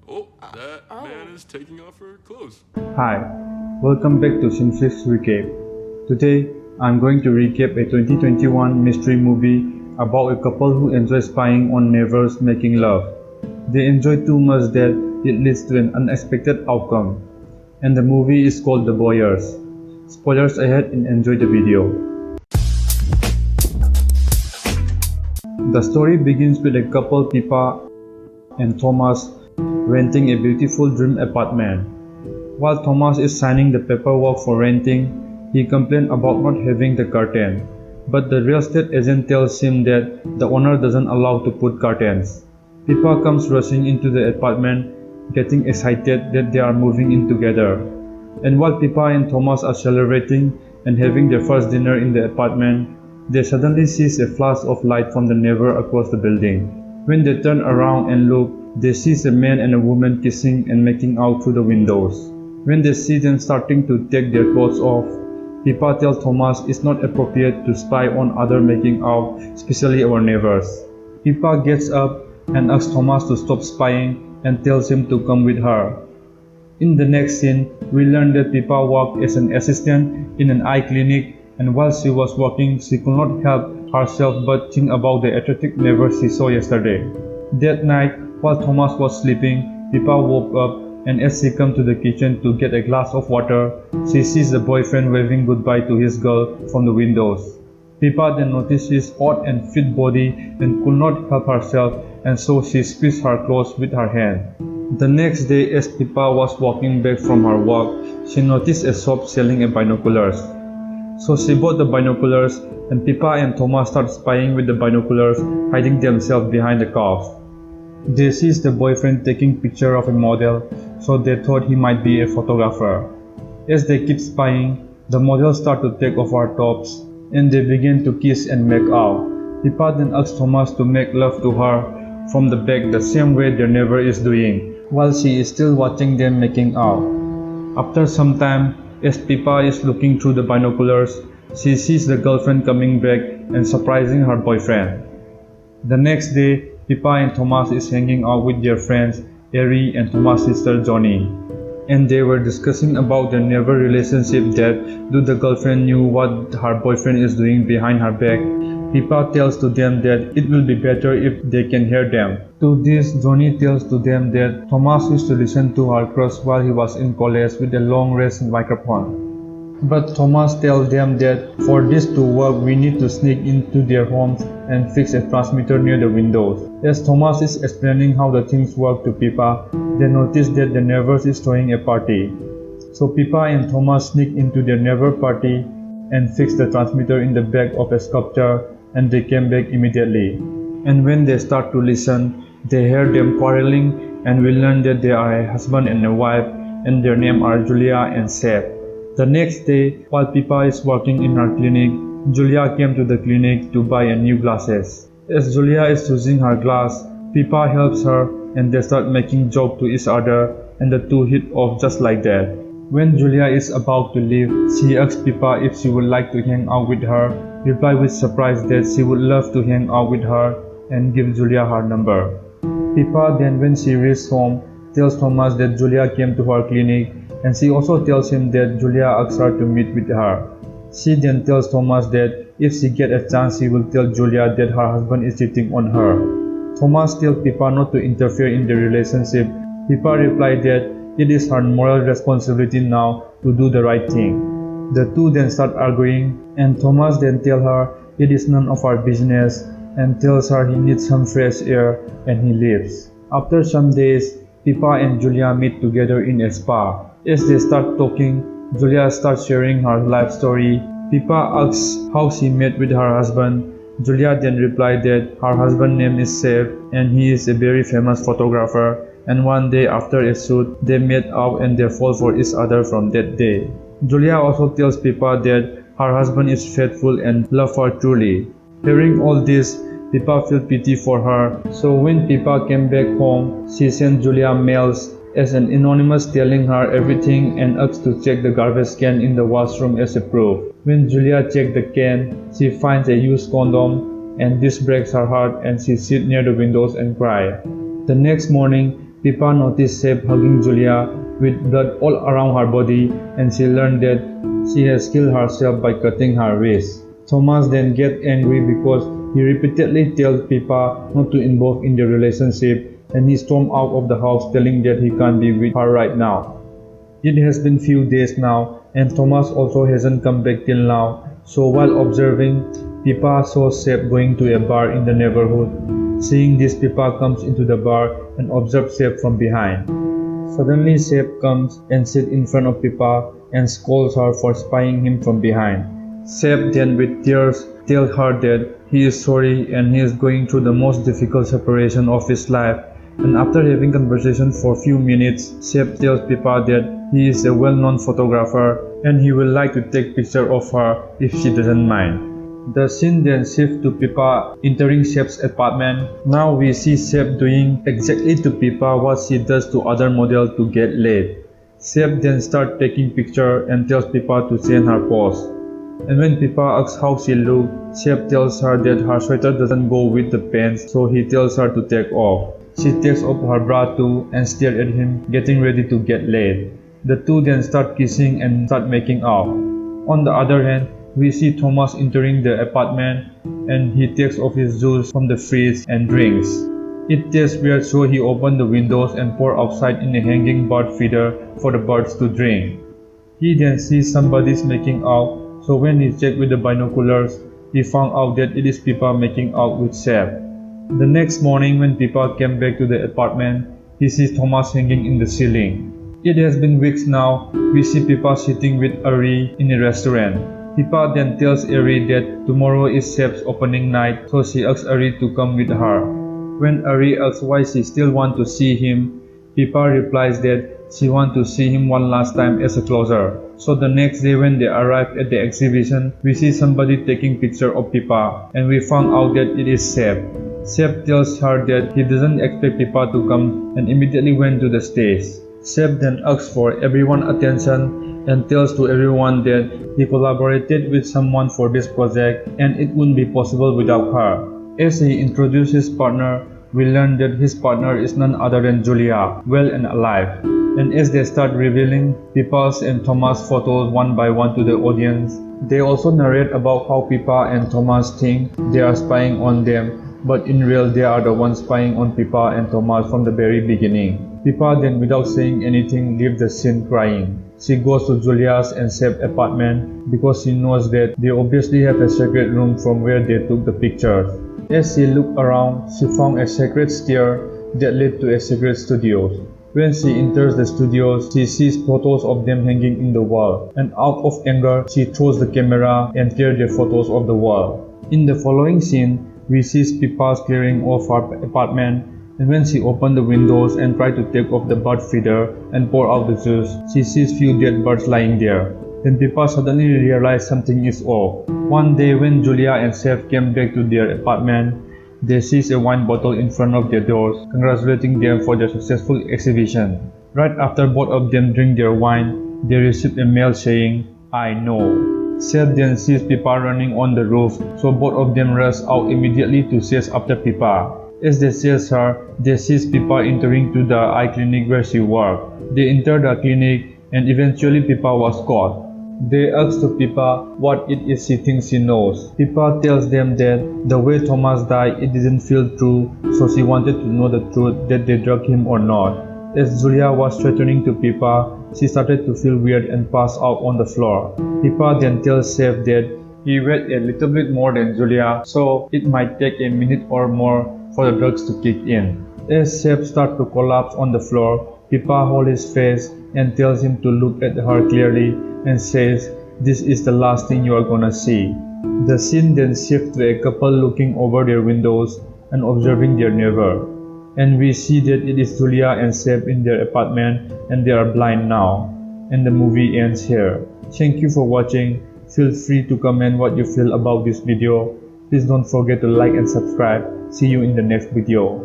Oh, that man is taking off her clothes. Hi, welcome back to CINFLIX Recap. Today, I'm going to recap a 2021 mystery movie about a couple who enjoy spying on neighbors making love. They enjoy too much that it leads to an unexpected outcome. And the movie is called The Boyers. Spoilers ahead and enjoy the video. The story begins with a couple, Pippa and Thomas, renting a beautiful dream apartment. While Thomas is signing the paperwork for renting, he complains about not having the curtain. But the real estate agent tells him that the owner doesn't allow to put curtains. Pippa comes rushing into the apartment, getting excited that they are moving in together. And while Pippa and Thomas are celebrating and having their first dinner in the apartment, they suddenly see a flash of light from the neighbor across the building. When they turn around and look, they see a man and a woman kissing and making out through the windows. When they see them starting to take their clothes off, Pippa tells Thomas it's not appropriate to spy on others making out, especially our neighbors. Pippa gets up and asks Thomas to stop spying and tells him to come with her. In the next scene, we learn that Pippa worked as an assistant in an eye clinic, and while she was working, she could not help herself but think about the attractive neighbor she saw yesterday. That night, while Thomas was sleeping, Pippa woke up, and as she comes to the kitchen to get a glass of water, she sees the boyfriend waving goodbye to his girl from the windows. Pippa then noticed his odd and fit body and could not help herself, and so she squeezed her clothes with her hand. The next day, as Pippa was walking back from her work, she noticed a shop selling binoculars. So she bought the binoculars, and Pippa and Thomas start spying with the binoculars, hiding themselves behind the cars. They see the boyfriend taking picture of a model, so they thought he might be a photographer. As they keep spying, the models start to take off her tops, and they begin to kiss and make out. Pippa then asks Thomas to make love to her from the back the same way their neighbor is doing, while she is still watching them making out. After some time, as Pippa is looking through the binoculars, she sees the girlfriend coming back and surprising her boyfriend. The next day, Pippa and Thomas is hanging out with their friends Ari and Thomas' sister Johnny, and they were discussing about their neighbor relationship that do the girlfriend knew what her boyfriend is doing behind her back. Pippa tells to them that it will be better if they can hear them. To this, Johnny tells to them that Thomas used to listen to her crush while he was in college with a long-range microphone. But Thomas tells them that for this to work, we need to sneak into their homes and fix a transmitter near the windows. As Thomas is explaining how the things work to Pippa, they notice that the neighbors is throwing a party. So Pippa and Thomas sneak into their neighbor party and fix the transmitter in the back of a sculpture, and they came back immediately. And when they start to listen, they hear them quarreling, and we learn that they are a husband and a wife, and their names are Julia and Seth. The next day, while Pippa is working in her clinic, Julia came to the clinic to buy new glasses. As Julia is choosing her glass, Pippa helps her, and they start making jokes to each other, and the two hit off just like that. When Julia is about to leave, she asks Pippa if she would like to hang out with her, reply with surprise that she would love to hang out with her, and give Julia her number. Pippa then, when she reaches home, tells Thomas that Julia came to her clinic, and she also tells him that Julia asks her to meet with her. She then tells Thomas that if she gets a chance, she will tell Julia that her husband is cheating on her. Thomas tells Pippa not to interfere in the relationship. Pippa replied that it is her moral responsibility now to do the right thing. The two then start arguing, and Thomas then tells her it is none of our business and tells her he needs some fresh air, and he leaves. After some days, Pippa and Julia meet together in a spa. As they start talking, Julia starts sharing her life story. Pippa asks how she met with her husband. Julia then replied that her husband's name is Seth and he is a very famous photographer, and one day after a shoot, they met up and they fall for each other from that day. Julia also tells Pippa that her husband is faithful and loves her truly. Hearing all this, Pippa felt pity for her, so when Pippa came back home, she sent Julia mails as an anonymous telling her everything and asked to check the garbage can in the washroom as a proof. When Julia checked the can, she finds a used condom, and this breaks her heart and she sits near the windows and cries. The next morning, Pippa noticed Seb hugging Julia with blood all around her body, and she learned that she has killed herself by cutting her wrist. Thomas then gets angry because he repeatedly tells Pippa not to involve in the relationship, and he stormed out of the house telling that he can't be with her right now. It has been few days now, and Thomas also hasn't come back till now, so while observing, Pippa saw Seb going to a bar in the neighborhood. Seeing this, Pippa comes into the bar and observes Seb from behind. Suddenly Seb comes and sits in front of Pippa and scolds her for spying him from behind. Seb then with tears tells her that he is sorry and he is going through the most difficult separation of his life, and after having conversation for a few minutes, Seb tells Pippa that he is a well-known photographer and he will like to take picture of her if she doesn't mind. The scene then shifts to Pippa entering Seb's apartment. Now we see Seb doing exactly to Pippa what she does to other models to get laid. Seb then starts taking picture and tells Pippa to send her pose. And when Pippa asks how she looks, Seb tells her that her sweater doesn't go with the pants, so he tells her to take off. She takes off her bra too and stares at him, getting ready to get laid. The two then start kissing and start making out. On the other hand, we see Thomas entering the apartment and he takes off his shoes from the fridge and drinks. It tastes weird, so he opens the windows and pours outside in a hanging bird feeder for the birds to drink. He then sees somebody's making out, so when he checked with the binoculars, he found out that it is Pippa making out with Seb. The next morning when Pippa came back to the apartment, he sees Thomas hanging in the ceiling. It has been weeks now. We see Pippa sitting with Ari in a restaurant. Pippa then tells Ari that tomorrow is Seb's opening night, so she asks Ari to come with her. When Ari asks why she still wants to see him, Pippa replies that she wants to see him one last time as a closer. So the next day when they arrive at the exhibition, we see somebody taking picture of Pippa, and we found out that it is Seb. Seb tells her that he doesn't expect Pippa to come and immediately went to the stage. Seb then asks for everyone's attention and tells to everyone that he collaborated with someone for this project and it wouldn't be possible without her. As he introduces his partner, we learn that his partner is none other than Julia, well and alive. And as they start revealing Pippa's and Thomas' photos one by one to the audience, they also narrate about how Pippa and Thomas think they are spying on them, but in real they are the ones spying on Pippa and Thomas from the very beginning. Pippa then, without saying anything, leaves the scene crying. She goes to Julia's and Seb's apartment because she knows that they obviously have a secret room from where they took the pictures. As she looked around, she found a secret stair that led to a secret studio. When she enters the studio, she sees photos of them hanging in the wall, and out of anger, she throws the camera and tears the photos off the wall. In the following scene, we see Pippa clearing off her apartment, and when she opened the windows and tried to take off the bird feeder and pour out the juice, she sees few dead birds lying there. Then Pippa suddenly realized something is off. One day when Julia and Seb came back to their apartment, they sees a wine bottle in front of their doors, congratulating them for their successful exhibition. Right after both of them drink their wine, they receive a mail saying, "I know." Seb then sees Pippa running on the roof, so both of them rush out immediately to chase after Pippa. As they chase her, they see Pippa entering to the eye clinic where she worked. They enter the clinic and eventually Pippa was caught. They ask to Pippa what it is she thinks she knows. Pippa tells them that the way Thomas died, it didn't feel true, so she wanted to know the truth that they drugged him or not. As Julia was threatening to Pippa, she started to feel weird and passed out on the floor. Pippa then tells Seb that he weighed a little bit more than Julia, so it might take a minute or more for the drugs to kick in. As Seb starts to collapse on the floor, Pippa holds his face and tells him to look at her clearly and says, "This is the last thing you are gonna see." The scene then shifts to a couple looking over their windows and observing their neighbor. And we see that it is Julia and Seb in their apartment and they are blind now. And the movie ends here. Thank you for watching. Feel free to comment what you feel about this video. Please don't forget to like and subscribe. See you in the next video.